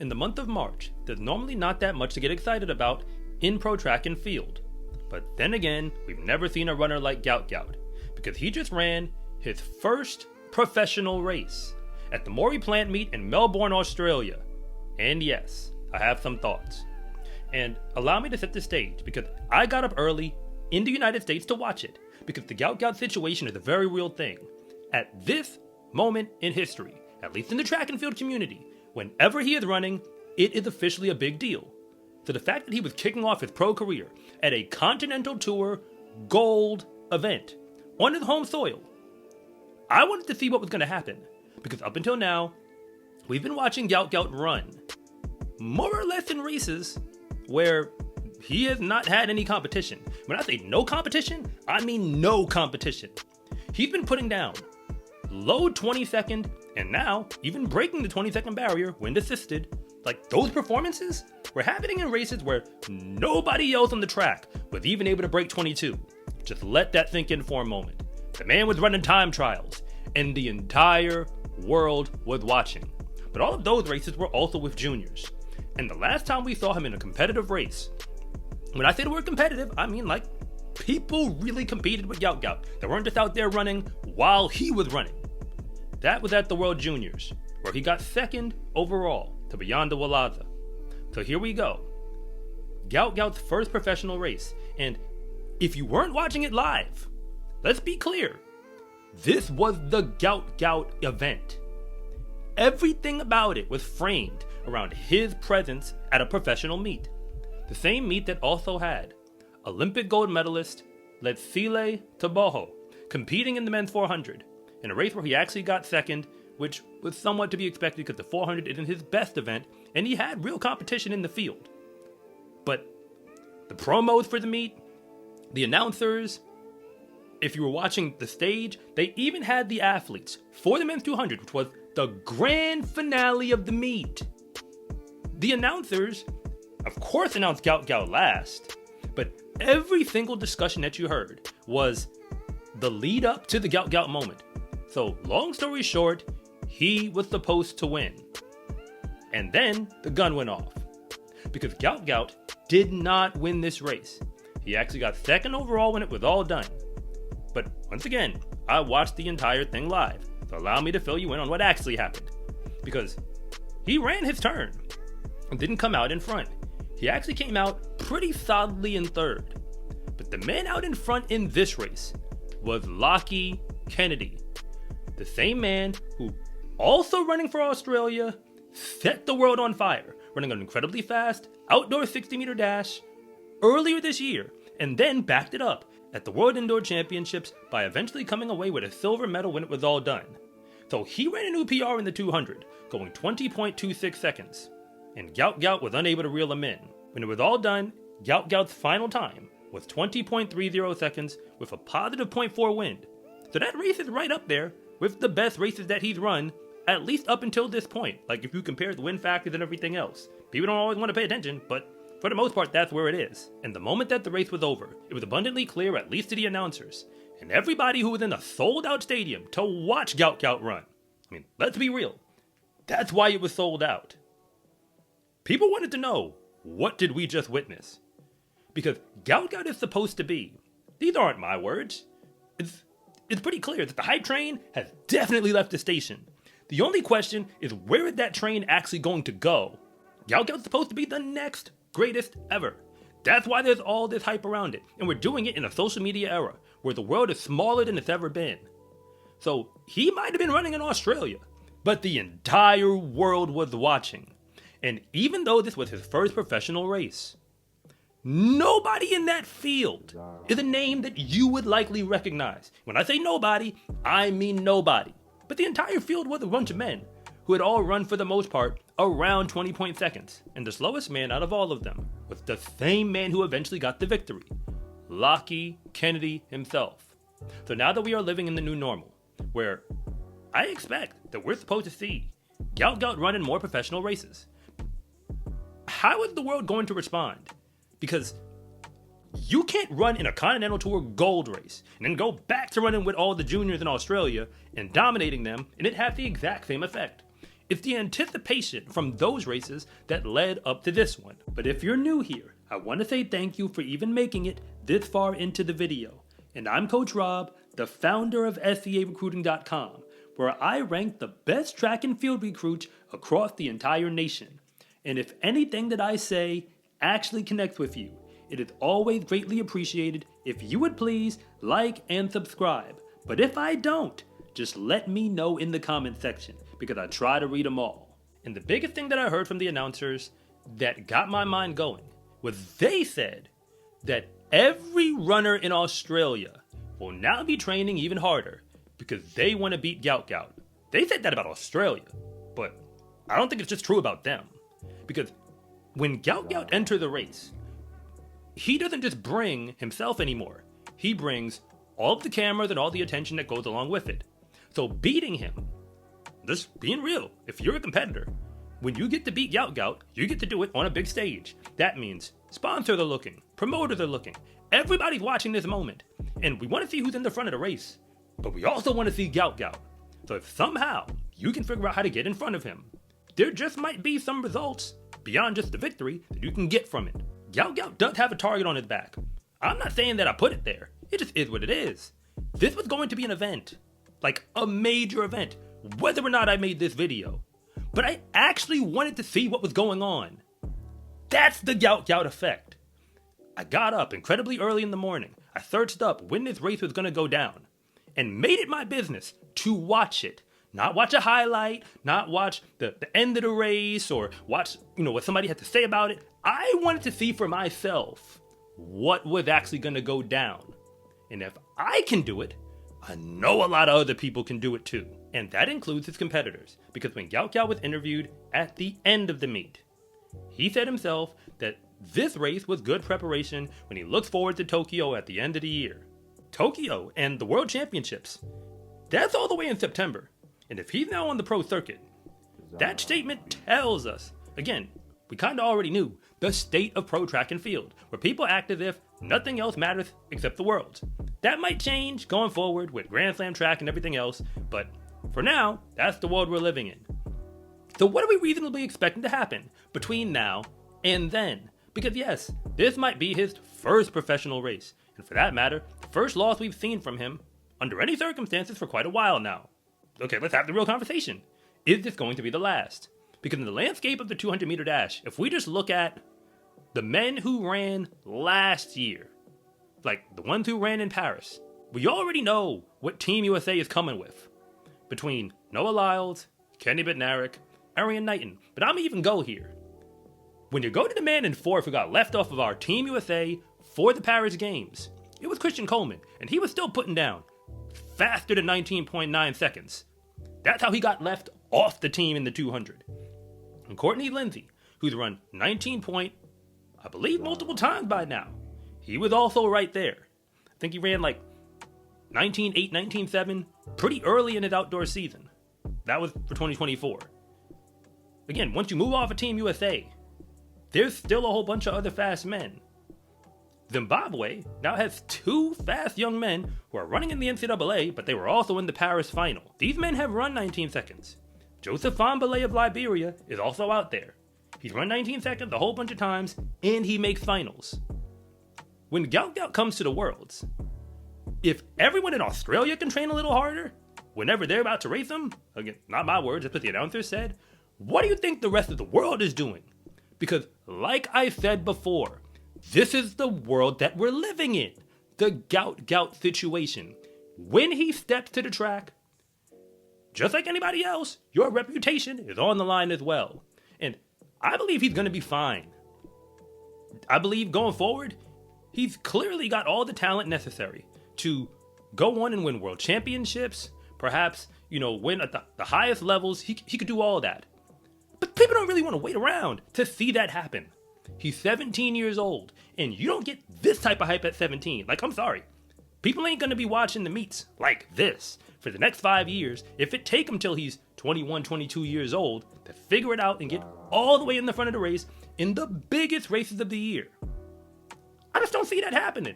In the month of March, there's normally not that much to get excited about in pro track and field. But then again, we've never seen a runner like Gout Gout, because he just ran his first professional race at the Maury Plant Meet in Melbourne, Australia. And yes, I have some thoughts. And allow me to set the stage, because I got up early in the United States to watch it, because the Gout Gout situation is a very real thing. At this moment in history, at least in the track and field community, whenever he is running, it is officially a big deal. So the fact that he was kicking off his pro career at a Continental Tour Gold event on his home soil, I wanted to see what was going to happen. Because up until now, we've been watching Gout Gout run more or less in races where he has not had any competition. When I say no competition, I mean no competition. He's been putting down low 20-second, and now even breaking the 20-second barrier, wind assisted. Like, those performances were happening in races where nobody else on the track was even able to break 22. Just let that sink in for a moment. The man was running time trials, and the entire world was watching. But all of those races were also with juniors. And the last time we saw him in a competitive race, when I say the word competitive, I mean like people really competed with Gout Gout. They weren't just out there running while he was running. That was at the World Juniors, where he got second overall to Beyond the Wallaza. So here we go. Gout Gout's first professional race. And if you weren't watching it live, let's be clear. This was the Gout Gout event. Everything about it was framed around his presence at a professional meet. The same meet that also had Olympic gold medalist Lachie competing in the men's 400, in a race where he actually got second, which was somewhat to be expected because the 400 isn't his best event, and he had real competition in the field. But the promos for the meet, the announcers, if you were watching the stage, they even had the athletes for the men's 200, which was the grand finale of the meet. The announcers, of course, announced Gout Gout last, but every single discussion that you heard was the lead up to the Gout Gout moment. So, long story short, he was supposed to win. And then the gun went off. Because Gout Gout did not win this race. He actually got second overall when it was all done. But once again, I watched the entire thing live. So allow me to fill you in on what actually happened. Because he ran his turn and didn't come out in front. He actually came out pretty solidly in third. But the man out in front in this race was Lachie Kennedy. The same man who, also running for Australia, set the world on fire, running an incredibly fast outdoor 60-meter dash earlier this year, and then backed it up at the World Indoor Championships by eventually coming away with a silver medal when it was all done. So he ran a new PR in the 200, going 20.26 seconds, and Gout Gout was unable to reel him in. When it was all done, Gout Gout's final time was 20.30 seconds with a positive 0.4 wind. So that race is right up there with the best races that he's run, at least up until this point. Like, if you compare the win factors and everything else. People don't always want to pay attention, but for the most part, that's where it is. And the moment that the race was over, it was abundantly clear, at least to the announcers, and everybody who was in a sold-out stadium to watch Gout Gout run. I mean, let's be real. That's why it was sold out. People wanted to know, what did we just witness? Because Gout Gout is supposed to be, these aren't my words, it's pretty clear that the hype train has definitely left the station. The only question is, where is that train actually going to go? Gout Gout's supposed to be the next greatest ever. That's why there's all this hype around it. And we're doing it in a social media era where the world is smaller than it's ever been. So he might have been running in Australia, but the entire world was watching. And even though this was his first professional race, nobody in that field is a name that you would likely recognize. When I say nobody, I mean nobody. But the entire field was a bunch of men who had all run for the most part around 20 seconds. And the slowest man out of all of them was the same man who eventually got the victory, Lachie Kennedy himself. So now that we are living in the new normal, where I expect that we're supposed to see Gout Gout run in more professional races, how is the world going to respond? Because you can't run in a Continental Tour Gold race and then go back to running with all the juniors in Australia and dominating them, and it has the exact same effect. It's the anticipation from those races that led up to this one. But if you're new here, I want to say thank you for even making it this far into the video. And I'm Coach Rob, the founder of SCArecruiting.com, where I rank the best track and field recruits across the entire nation. And if anything that I say actually connects with you, it is always greatly appreciated if you would please like and subscribe. But if I don't, just let me know in the comment section, because I try to read them all. And the biggest thing that I heard from the announcers that got my mind going was they said that every runner in Australia will now be training even harder because they want to beat Gout Gout. They said that about Australia, but I don't think it's just true about them. Because when Gout Gout entered the race, he doesn't just bring himself anymore. He brings all of the cameras and all the attention that goes along with it. So beating him, just being real, if you're a competitor, when you get to beat Gout Gout, you get to do it on a big stage. That means sponsors are looking, promoters are looking, everybody's watching this moment. And we want to see who's in the front of the race, but we also want to see Gout Gout. So if somehow you can figure out how to get in front of him, there just might be some results beyond just the victory that you can get from it. Gout Gout does have a target on his back. I'm not saying that I put it there. It just is what it is. This was going to be an event. Like a major event, whether or not I made this video. But I actually wanted to see what was going on. That's the Gout Gout effect. I got up incredibly early in the morning. I searched up when this race was going to go down and made it my business to watch it. Not watch a highlight, not watch the end of the race or watch, what somebody had to say about it. I wanted to see for myself what was actually going to go down. And if I can do it, I know a lot of other people can do it too. And that includes his competitors. Because when Gout Gout was interviewed at the end of the meet, he said himself that this race was good preparation when he looks forward to Tokyo at the end of the year. Tokyo and the World Championships, that's all the way in September. And if he's now on the pro circuit, that statement tells us, again, we kind of already knew, the state of pro track and field, where people act as if nothing else matters except the Worlds. That might change going forward with Grand Slam track and everything else, but for now, that's the world we're living in. So what are we reasonably expecting to happen between now and then? Because yes, this might be his first professional race, and for that matter, the first loss we've seen from him under any circumstances for quite a while now. Okay, let's have the real conversation. Is this going to be the last? Because in the landscape of the 200-meter dash, if we just look at the men who ran last year, like the ones who ran in Paris, we already know what Team USA is coming with. Between Noah Lyles, Kenny Bednarik, Arian Knighton. But I'm even go here. When you go to the man in fourth who got left off of our Team USA for the Paris Games, it was Christian Coleman, and he was still putting down faster than 19.9 seconds. That's how he got left off the team in the 200. And Courtney Lindsay, who's run 19 point, I believe multiple times by now, he was also right there. I think he ran like 19.8, 19.7 pretty early in his outdoor season. That was for 2024. Again, once you move off of Team USA, there's still a whole bunch of other fast men. Zimbabwe now has two fast young men who are running in the NCAA, but they were also in the Paris final. These men have run 19 seconds. Joseph Fambale of Liberia is also out there. He's run 19 seconds a whole bunch of times, and he makes finals. When Gout Gout comes to the Worlds, if everyone in Australia can train a little harder, whenever they're about to race them, again, not my words, that's what the announcer said, what do you think the rest of the world is doing? Because, like I said before, this is the world that we're living in. The Gout Gout situation. When he steps to the track, just like anybody else, your reputation is on the line as well. And I believe he's going to be fine. I believe going forward, he's clearly got all the talent necessary to go on and win world championships, perhaps, win at the highest levels. He could do all that. But people don't really want to wait around to see that happen. He's 17 years old, and you don't get this type of hype at 17. Like, I'm sorry. People ain't going to be watching the meets like this for the next 5 years if it take him till he's 21, 22 years old to figure it out and get all the way in the front of the race in the biggest races of the year. I just don't see that happening.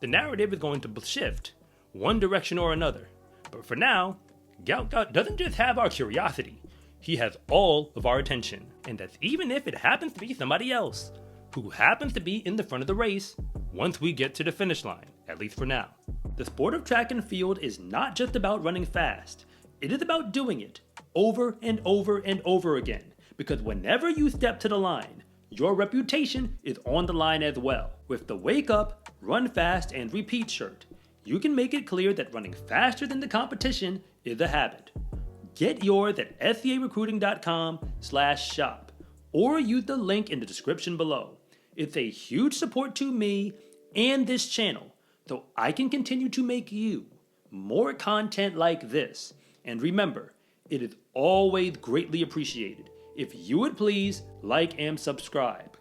The narrative is going to shift one direction or another. But for now, Gout Gout doesn't just have our curiosity. he has all of our attention. And that's even if it happens to be somebody else who happens to be in the front of the race once we get to the finish line, at least for now. The sport of track and field is not just about running fast. It is about doing it over and over and over again, because whenever you step to the line, your reputation is on the line as well. With the Wake Up, Run Fast, and Repeat shirt, you can make it clear that running faster than the competition is a habit. Get yours at searecruiting.com/shop or use the link in the description below. It's a huge support to me and this channel, so I can continue to make you more content like this. And remember, it is always greatly appreciated if you would please like and subscribe.